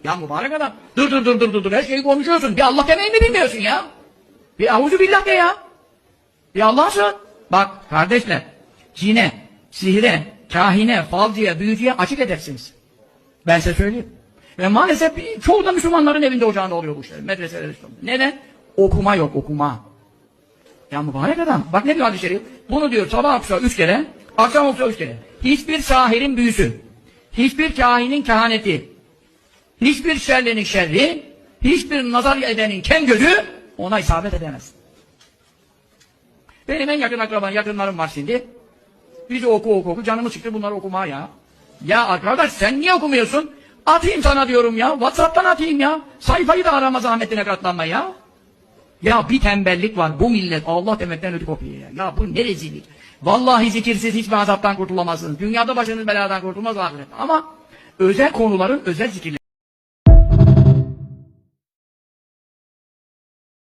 Ya mübarek adam. Dur. Her şeyi konuşuyorsun. Bir Allah demeyi mi bilmiyorsun ya? Bir auzu billah de ya. Bir Allah'sın. Bak kardeşler. Cine, sihre, kahine, falcıya, büyücüye açık edersiniz. Ben size söyleyeyim. Ve maalesef çoğu da Müslümanların evinde ocağında oluyor bu işler. Medreseler işte. Neden? Okuma yok, okuma. Ya mübarek adam. Bak ne diyor hadis-i şerif? Bunu diyor sabah akşam 3 kere, akşam oksa 3 kere. Hiçbir sahirin büyüsü, hiçbir kahinin kehaneti, hiçbir şerlinin şerri, hiçbir nazar edenin ken gözü ona isabet edemez. Benim en yakın akraban, yakınlarım var şimdi. Bizi oku, canımı çıktı bunları okumaya ya. Ya arkadaş sen niye okumuyorsun? Atayım sana diyorum ya, WhatsApp'tan atayım ya. Sayfayı da arama zahmetine katlanma ya. Ya bir tembellik var, bu millet Allah demekten ödü kopuyor ya. Ya bu ne rezillik. Vallahi zikirsiz hiçbir azaptan kurtulamazsınız. Dünyada başınız beladan kurtulmaz ahirette. Ama özel konuların özel zikirleri.